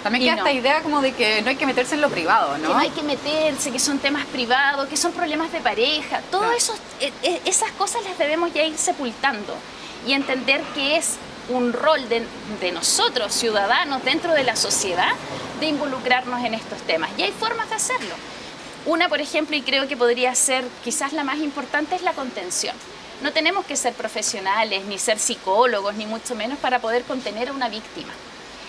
También queda esta idea como de que no hay que meterse en lo privado, ¿no? Que no hay que meterse, que son temas privados, que son problemas de pareja, todo eso, esas cosas las debemos ya ir sepultando y entender que es un rol de nosotros, ciudadanos, dentro de la sociedad, de involucrarnos en estos temas. Y hay formas de hacerlo. Una, por ejemplo, y creo que podría ser quizás la más importante, es la contención. No tenemos que ser profesionales, ni ser psicólogos, ni mucho menos para poder contener a una víctima.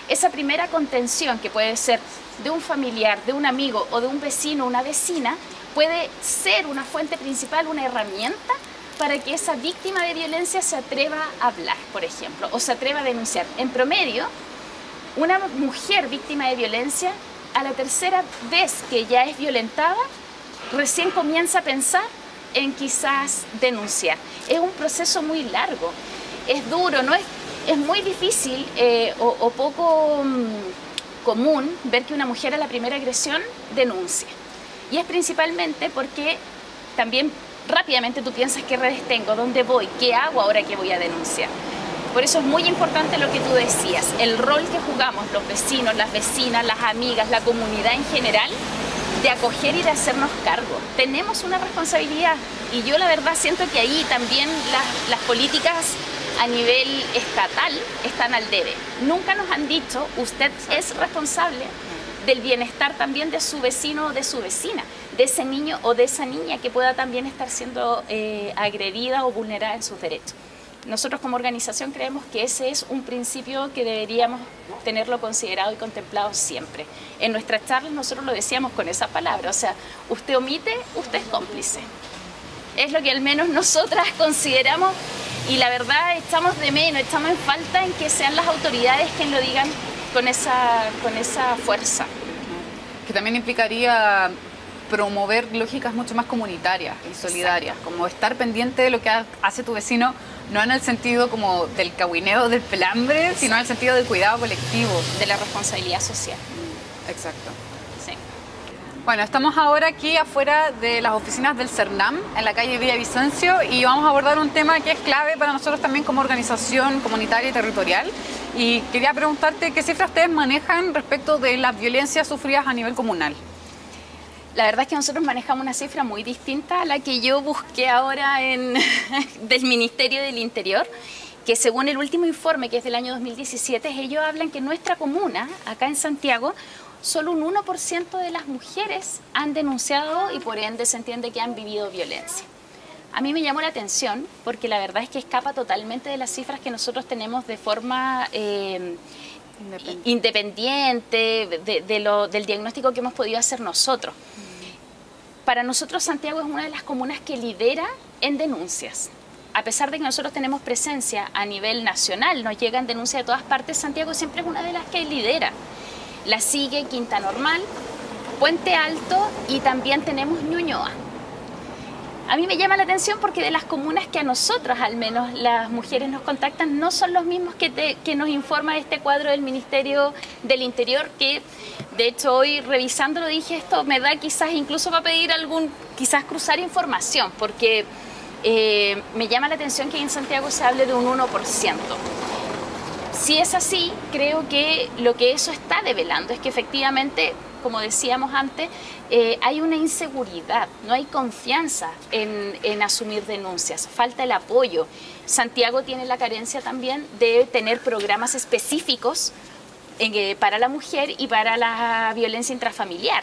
Esa primera contención, que puede ser de un familiar, de un amigo o de un vecino o una vecina, puede ser una fuente principal, una herramienta para que esa víctima de violencia se atreva a hablar, por ejemplo, o se atreva a denunciar. En promedio, una mujer víctima de violencia, a la tercera vez que ya es violentada, recién comienza a pensar en quizás denunciar. Es un proceso muy largo, es duro, ¿no? Es muy difícil o poco común ver que una mujer a la primera agresión denuncie. Y es principalmente porque también rápidamente tú piensas qué redes tengo, dónde voy, qué hago ahora que voy a denunciar. Por eso es muy importante lo que tú decías, el rol que jugamos los vecinos, las vecinas, las amigas, la comunidad en general, de acoger y de hacernos cargo. Tenemos una responsabilidad y yo la verdad siento que ahí también las políticas a nivel estatal están al debe. Nunca nos han dicho, usted es responsable del bienestar también de su vecino o de su vecina, de ese niño o de esa niña que pueda también estar siendo agredida o vulnerada en sus derechos. Nosotros como organización creemos que ese es un principio que deberíamos tenerlo considerado y contemplado siempre. En nuestras charlas nosotros lo decíamos con esa palabra, o sea, usted omite, usted es cómplice. Es lo que al menos nosotras consideramos y la verdad echamos de menos, echamos en falta en que sean las autoridades quien lo digan con esa fuerza. Que también implicaría promover lógicas mucho más comunitarias y solidarias, como estar pendiente de lo que hace tu vecino, no en el sentido como del cahuineo, del pelambre, sino en el sentido del cuidado colectivo. De la responsabilidad social. Exacto. Sí. Bueno, estamos ahora aquí afuera de las oficinas del CERNAM, en la calle Villavicencio, y vamos a abordar un tema que es clave para nosotros también como organización comunitaria y territorial. Y quería preguntarte qué cifras ustedes manejan respecto de las violencias sufridas a nivel comunal. La verdad es que nosotros manejamos una cifra muy distinta a la que yo busqué ahora del Ministerio del Interior, que según el último informe, que es del año 2017, ellos hablan que en nuestra comuna, acá en Santiago, solo un 1% de las mujeres han denunciado y por ende se entiende que han vivido violencia. A mí me llamó la atención porque la verdad es que escapa totalmente de las cifras que nosotros tenemos de forma independiente del diagnóstico que hemos podido hacer nosotros. Para nosotros Santiago es una de las comunas que lidera en denuncias. A pesar de que nosotros tenemos presencia a nivel nacional, nos llegan denuncias de todas partes, Santiago siempre es una de las que lidera. La sigue Quinta Normal, Puente Alto y también tenemos Ñuñoa. A mí me llama la atención porque de las comunas que a nosotros, al menos las mujeres nos contactan, no son los mismos que nos informa este cuadro del Ministerio del Interior, que de hecho hoy revisándolo dije, esto me da quizás incluso para pedir quizás cruzar información, porque me llama la atención que en Santiago se hable de un 1%. Si es así, creo que lo que eso está develando es que efectivamente, como decíamos antes, hay una inseguridad, no hay confianza en asumir denuncias, falta el apoyo. Santiago tiene la carencia también de tener programas específicos para la mujer y para la violencia intrafamiliar.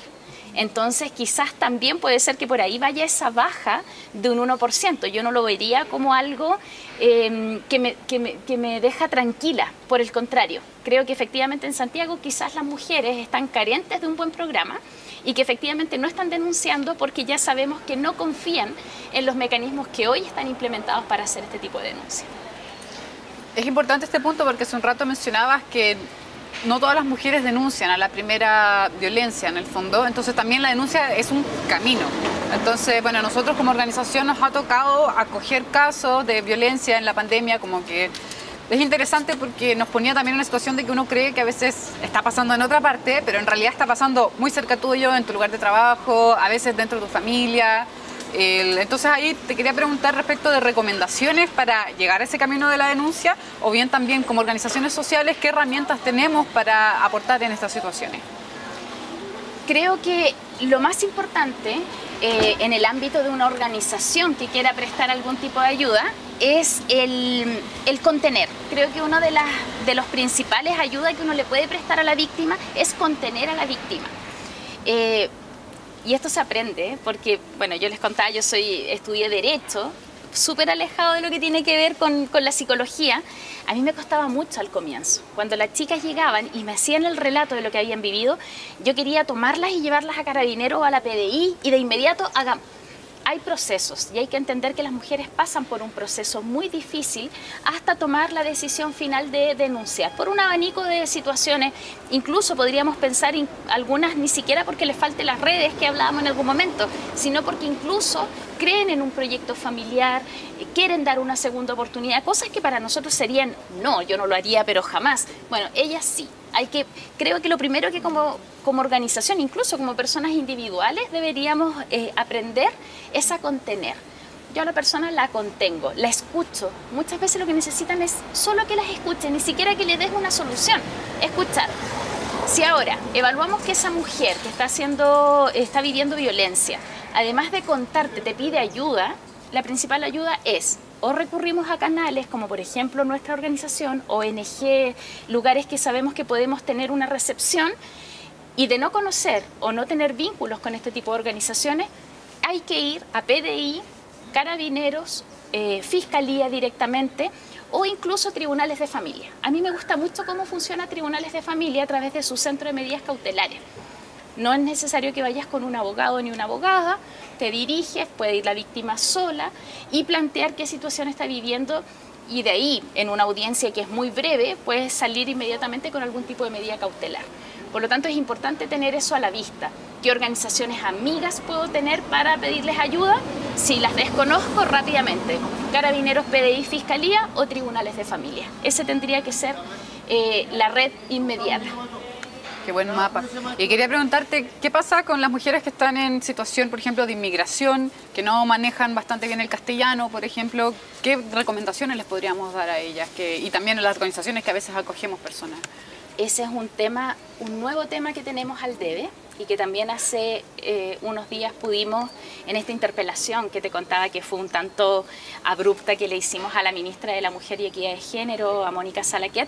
Entonces quizás también puede ser que por ahí vaya esa baja de un 1%. Yo no lo vería como algo que me deja tranquila, por el contrario. Creo que efectivamente en Santiago quizás las mujeres están carentes de un buen programa y que efectivamente no están denunciando porque ya sabemos que no confían en los mecanismos que hoy están implementados para hacer este tipo de denuncia. Es importante este punto porque hace un rato mencionabas que no todas las mujeres denuncian a la primera violencia en el fondo, entonces también la denuncia es un camino. Entonces, bueno, nosotros como organización nos ha tocado acoger casos de violencia en la pandemia, como que es interesante porque nos ponía también en una situación de que uno cree que a veces está pasando en otra parte, pero en realidad está pasando muy cerca tuyo, en tu lugar de trabajo, a veces dentro de tu familia. Entonces ahí te quería preguntar respecto de recomendaciones para llegar a ese camino de la denuncia, o bien también como organizaciones sociales, ¿qué herramientas tenemos para aportar en estas situaciones? Creo que lo más importante en el ámbito de una organización que quiera prestar algún tipo de ayuda es el contener. Creo que una de los principales ayudas que uno le puede prestar a la víctima es contener a la víctima. Y esto se aprende, porque, bueno, yo les contaba, yo estudié Derecho, súper alejado de lo que tiene que ver con la psicología. A mí me costaba mucho al comienzo. Cuando las chicas llegaban y me hacían el relato de lo que habían vivido, yo quería tomarlas y llevarlas a Carabineros o a la PDI y de inmediato hay procesos y hay que entender que las mujeres pasan por un proceso muy difícil hasta tomar la decisión final de denunciar por un abanico de situaciones. Incluso podríamos pensar en algunas ni siquiera porque les falte las redes que hablábamos en algún momento, sino porque incluso creen en un proyecto familiar, quieren dar una segunda oportunidad, cosas que para nosotros serían no, yo no lo haría pero jamás. Bueno, ellas sí. Creo que lo primero que como organización, incluso como personas individuales, deberíamos aprender es a contener. Yo a la persona la contengo, la escucho. Muchas veces lo que necesitan es solo que las escuchen, ni siquiera que le des una solución, escuchar. Si ahora evaluamos que esa mujer que está viviendo violencia, además de contarte, te pide ayuda, la principal ayuda es o recurrimos a canales como por ejemplo nuestra organización, ONG, lugares que sabemos que podemos tener una recepción, y de no conocer o no tener vínculos con este tipo de organizaciones, hay que ir a PDI, Carabineros, Fiscalía directamente o incluso tribunales de familia. A mí me gusta mucho cómo funciona tribunales de familia a través de su centro de medidas cautelares. No es necesario que vayas con un abogado ni una abogada, te diriges, puede ir la víctima sola y plantear qué situación está viviendo, y de ahí, en una audiencia que es muy breve, puedes salir inmediatamente con algún tipo de medida cautelar. Por lo tanto, es importante tener eso a la vista. ¿Qué organizaciones amigas puedo tener para pedirles ayuda? Si las desconozco, rápidamente. Carabineros, PDI, Fiscalía o tribunales de familia. Ese tendría que ser la red inmediata. Qué buen mapa. Y quería preguntarte, ¿qué pasa con las mujeres que están en situación, por ejemplo, de inmigración, que no manejan bastante bien el castellano, por ejemplo? ¿Qué recomendaciones les podríamos dar a ellas? Y también a las organizaciones que a veces acogemos personas. Ese es un nuevo tema que tenemos al debe y que también hace unos días pudimos, en esta interpelación que te contaba que fue un tanto abrupta que le hicimos a la ministra de la Mujer y Equidad de Género, a Mónica Salaquiat,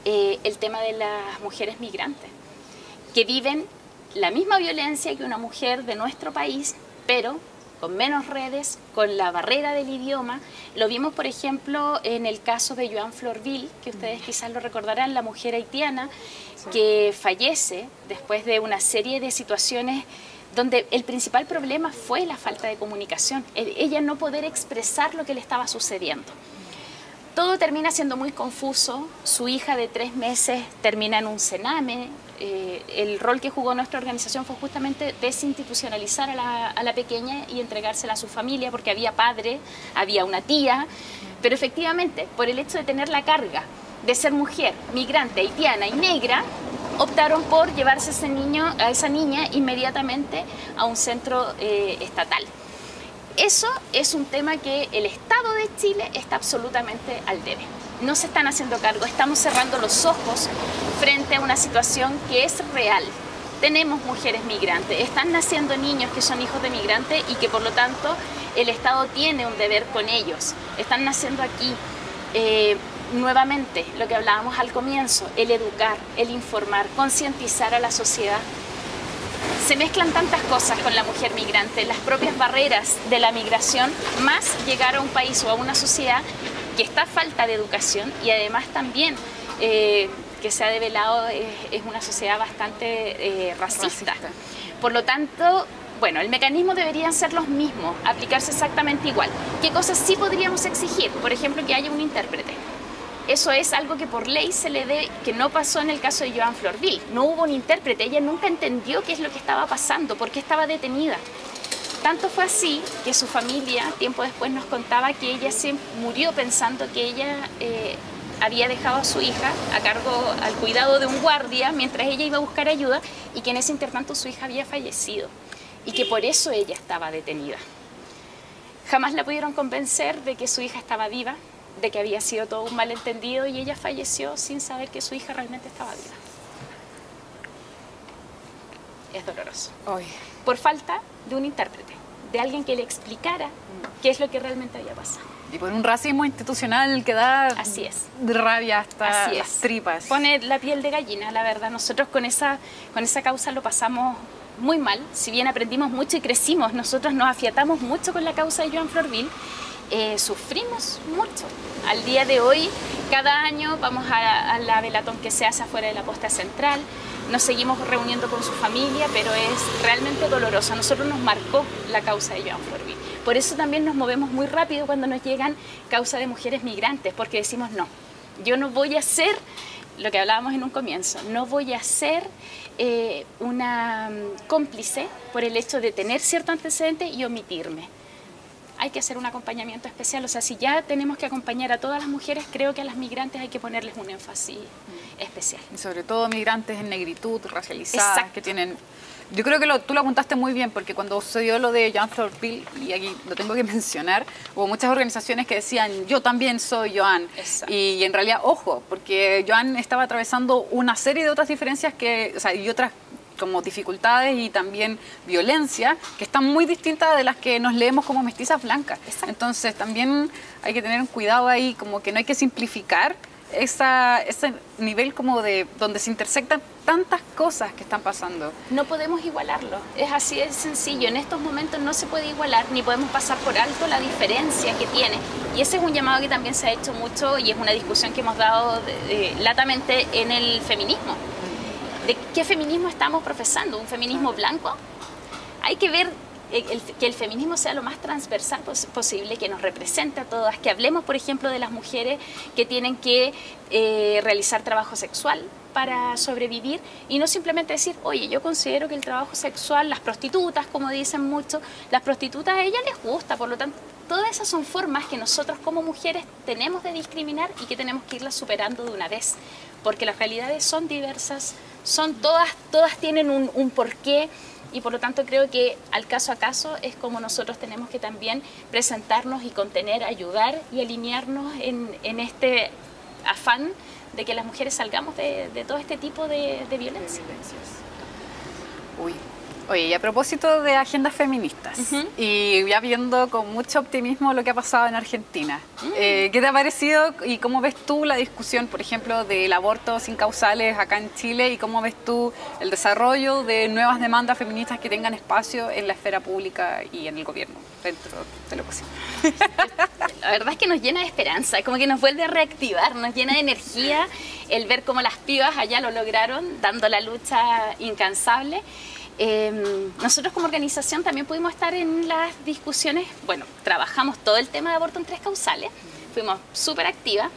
el tema de las mujeres migrantes, que viven la misma violencia que una mujer de nuestro país, pero con menos redes, con la barrera del idioma. Lo vimos, por ejemplo, en el caso de Joan Florville, que ustedes quizás lo recordarán, la mujer haitiana que fallece después de una serie de situaciones donde el principal problema fue la falta de comunicación, ella no poder expresar lo que le estaba sucediendo. Todo termina siendo muy confuso, su hija de 3 meses termina en un cename. El rol que jugó nuestra organización fue justamente desinstitucionalizar a la pequeña y entregársela a su familia, porque había padre, había una tía, pero efectivamente, por el hecho de tener la carga de ser mujer, migrante, haitiana y negra, optaron por llevarse a esa niña inmediatamente a un centro estatal. Eso es un tema que el Estado de Chile está absolutamente al debe. No se están haciendo cargo, estamos cerrando los ojos frente a una situación que es real. Tenemos mujeres migrantes, están naciendo niños que son hijos de migrantes y que por lo tanto el Estado tiene un deber con ellos. Están naciendo aquí. Nuevamente, lo que hablábamos al comienzo, el educar, el informar, concientizar a la sociedad. Se mezclan tantas cosas con la mujer migrante, las propias barreras de la migración, más llegar a un país o a una sociedad que está a falta de educación y además también que se ha develado es una sociedad bastante racista. Por lo tanto, bueno, el mecanismo deberían ser los mismos, aplicarse exactamente igual. ¿Qué cosas sí podríamos exigir? Por ejemplo, que haya un intérprete. Eso es algo que por ley se le debe, que no pasó en el caso de Joan Florville. No hubo un intérprete, ella nunca entendió qué es lo que estaba pasando, por qué estaba detenida. Tanto fue así que su familia, tiempo después, nos contaba que ella se murió pensando que ella había dejado a su hija a cargo, al cuidado de un guardia, mientras ella iba a buscar ayuda, y que en ese intertanto su hija había fallecido, y que por eso ella estaba detenida. Jamás la pudieron convencer de que su hija estaba viva, de que había sido todo un malentendido y ella falleció sin saber que su hija realmente estaba viva. Es doloroso. Ay. Por falta de un intérprete, de alguien que le explicara qué es lo que realmente había pasado. Y por un racismo institucional que da Así es. rabia hasta Así las es. tripas. Pone la piel de gallina, la verdad. Nosotros con esa causa lo pasamos muy mal. Si bien aprendimos mucho y crecimos, nosotros nos afiatamos mucho con la causa de Joan Florville. Sufrimos mucho. Al día de hoy, cada año vamos a la velatón que se hace afuera de la posta central, nos seguimos reuniendo con su familia, pero es realmente doloroso. A nosotros nos marcó la causa de Joan Florville. Por eso también nos movemos muy rápido cuando nos llegan causas de mujeres migrantes, porque decimos no, yo no voy a ser, lo que hablábamos en un comienzo, no voy a ser una cómplice por el hecho de tener cierto antecedente y omitirme. Hay que hacer un acompañamiento especial, o sea, si ya tenemos que acompañar a todas las mujeres, creo que a las migrantes hay que ponerles un énfasis especial. Y sobre todo migrantes en negritud, racializadas, Exacto. que tienen... Yo creo que tú lo apuntaste muy bien, porque cuando sucedió lo de Joan Florville, y aquí lo tengo que mencionar, hubo muchas organizaciones que decían, yo también soy Joan. Exacto. Y en realidad, ojo, porque Joan estaba atravesando una serie de otras diferencias y otras como dificultades y también violencia que están muy distintas de las que nos leemos como mestizas blancas. Exacto. Entonces también hay que tener un cuidado ahí, como que no hay que simplificar ese nivel como de donde se intersectan tantas cosas que están pasando. No podemos igualarlo, es así de sencillo. En estos momentos no se puede igualar ni podemos pasar por alto la diferencia que tiene. Y ese es un llamado que también se ha hecho mucho y es una discusión que hemos dado latamente en el feminismo. ¿De qué feminismo estamos profesando? ¿Un feminismo blanco? Hay que ver que el feminismo sea lo más transversal posible, que nos represente a todas, que hablemos, por ejemplo, de las mujeres que tienen que realizar trabajo sexual para sobrevivir y no simplemente decir, oye, yo considero que el trabajo sexual, las prostitutas, como dicen mucho, las prostitutas a ellas les gusta, por lo tanto, todas esas son formas que nosotros como mujeres tenemos de discriminar y que tenemos que irlas superando de una vez, porque las realidades son diversas, son todas tienen un porqué y por lo tanto creo que al caso a caso es como nosotros tenemos que también presentarnos y contener, ayudar y alinearnos en este afán de que las mujeres salgamos de todo este tipo de violencia. Uy, Oye, y a propósito de agendas feministas, y ya viendo con mucho optimismo lo que ha pasado en Argentina, ¿qué te ha parecido y cómo ves tú la discusión, por ejemplo, del aborto sin causales acá en Chile, y cómo ves tú el desarrollo de nuevas demandas feministas que tengan espacio en la esfera pública y en el gobierno, dentro de lo posible? La verdad es que nos llena de esperanza, como que nos vuelve a reactivar, nos llena de energía el ver cómo las pibas allá lo lograron, dando la lucha incansable. Nosotros como organización también pudimos estar en las discusiones, bueno, trabajamos todo el tema de aborto en 3 causales, fuimos súper activas,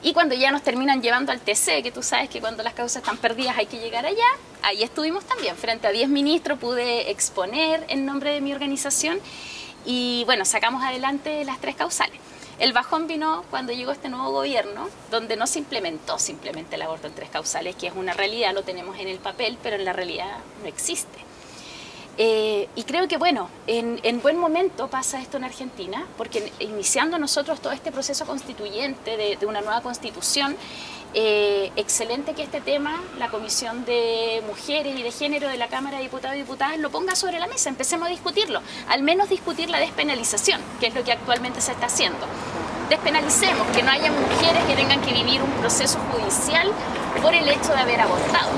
y cuando ya nos terminan llevando al TC, que tú sabes que cuando las causas están perdidas hay que llegar allá, ahí estuvimos también, frente a 10 ministros pude exponer en nombre de mi organización, y bueno, sacamos adelante las 3 causales. El bajón vino cuando llegó este nuevo gobierno, donde no se implementó simplemente el aborto en 3 causales, que es una realidad, lo tenemos en el papel, pero en la realidad no existe. Y creo que, bueno, en buen momento pasa esto en Argentina, porque iniciando nosotros todo este proceso constituyente de una nueva constitución, excelente que este tema, la Comisión de Mujeres y de Género de la Cámara de Diputados y Diputadas lo ponga sobre la mesa, empecemos a discutirlo, al menos discutir la despenalización, que es lo que actualmente se está haciendo. Despenalicemos, que no haya mujeres que tengan que vivir un proceso judicial por el hecho de haber abortado.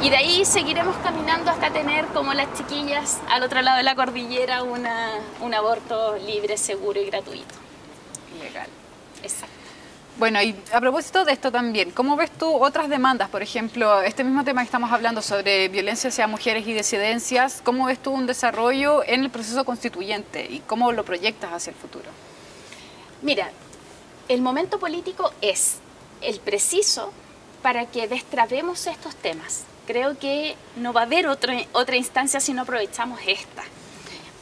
Y de ahí seguiremos caminando hasta tener, como las chiquillas, al otro lado de la cordillera, un aborto libre, seguro y gratuito. Legal. Exacto. Bueno, y a propósito de esto también, ¿cómo ves tú otras demandas? Por ejemplo, este mismo tema que estamos hablando sobre violencia hacia mujeres y disidencias, ¿cómo ves tú un desarrollo en el proceso constituyente y cómo lo proyectas hacia el futuro? Mira, el momento político es el preciso para que destrabemos estos temas. Creo que no va a haber otra instancia si no aprovechamos esta.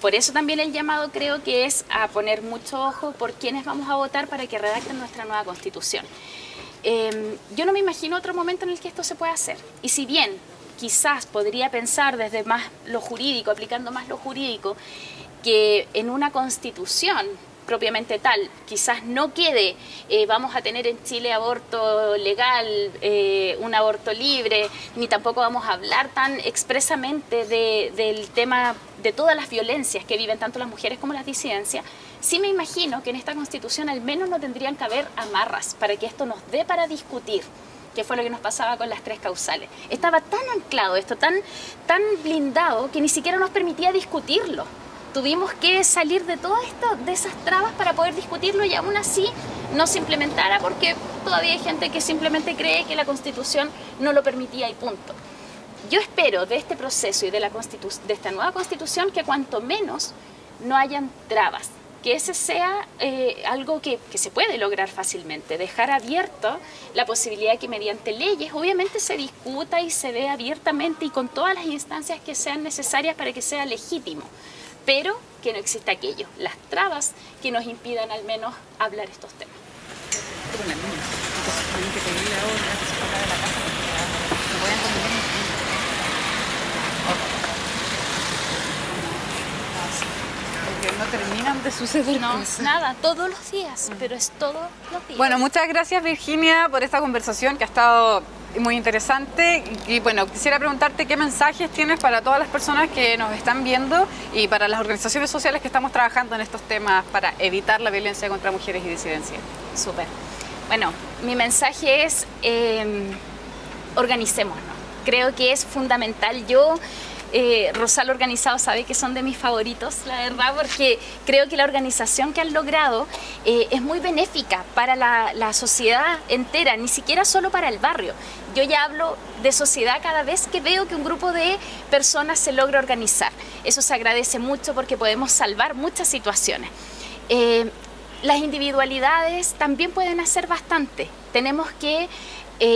Por eso también el llamado creo que es a poner mucho ojo por quiénes vamos a votar para que redacten nuestra nueva Constitución. Yo no me imagino otro momento en el que esto se pueda hacer. Y si bien quizás podría pensar desde más lo jurídico, aplicando más lo jurídico, que en una Constitución propiamente tal, quizás no quede, vamos a tener en Chile aborto legal, un aborto libre, ni tampoco vamos a hablar tan expresamente del tema de todas las violencias que viven tanto las mujeres como las disidencias. Sí me imagino que en esta Constitución al menos no tendrían que haber amarras para que esto nos dé para discutir, que fue lo que nos pasaba con las 3 causales. Estaba tan anclado esto, tan blindado, que ni siquiera nos permitía discutirlo. Tuvimos que salir de todo esto, de esas trabas para poder discutirlo, y aún así no se implementara porque todavía hay gente que simplemente cree que la Constitución no lo permitía y punto. Yo espero de este proceso y de esta nueva Constitución que cuanto menos no hayan trabas, que ese sea algo que se puede lograr fácilmente, dejar abierto la posibilidad de que mediante leyes obviamente se discuta y se vea abiertamente y con todas las instancias que sean necesarias para que sea legítimo, pero que no exista aquello, las trabas que nos impidan al menos hablar estos temas. Porque no terminan de suceder cosas. Nada, todos los días, pero es todos los días. Bueno, muchas gracias Virginia por esta conversación que ha estado muy interesante, y bueno, quisiera preguntarte qué mensajes tienes para todas las personas que nos están viendo y para las organizaciones sociales que estamos trabajando en estos temas para evitar la violencia contra mujeres y disidencias. Súper. Bueno, mi mensaje es organicémonos. Creo que es fundamental. Rosal Organizado sabe que son de mis favoritos, la verdad, porque creo que la organización que han logrado es muy benéfica para la sociedad entera, ni siquiera solo para el barrio. Yo ya hablo de sociedad cada vez que veo que un grupo de personas se logra organizar. Eso se agradece mucho porque podemos salvar muchas situaciones. Las individualidades también pueden hacer bastante. Tenemos que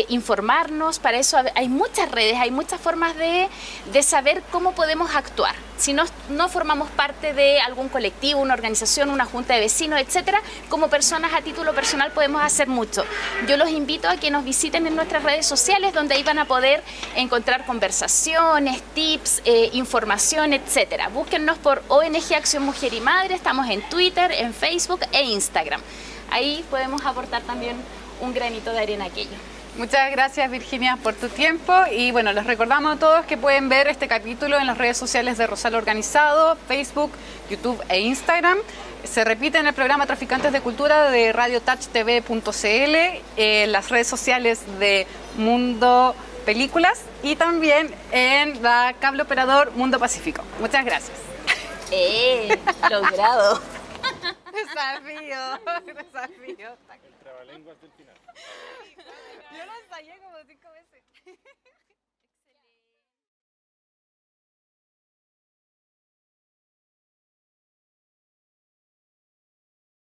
informarnos, para eso hay muchas redes, hay muchas formas de saber cómo podemos actuar. Si no formamos parte de algún colectivo, una organización, una junta de vecinos, etcétera, como personas a título personal podemos hacer mucho. Yo los invito a que nos visiten en nuestras redes sociales, donde ahí van a poder encontrar conversaciones, tips, información, etcétera. Búsquennos por ONG Acción Mujer y Madre, estamos en Twitter, en Facebook e Instagram. Ahí podemos aportar también un granito de arena a aquello. Muchas gracias, Virginia, por tu tiempo. Y bueno, les recordamos a todos que pueden ver este capítulo en las redes sociales de Rosal Organizado, Facebook, YouTube e Instagram. Se repite en el programa Traficantes de Cultura de radiotouchtv.cl, en las redes sociales de Mundo Películas y también en la cable operador Mundo Pacífico. Muchas gracias. Logrado. Desafío. El trabalenguas del final. Yo lo ensayé como 5 veces.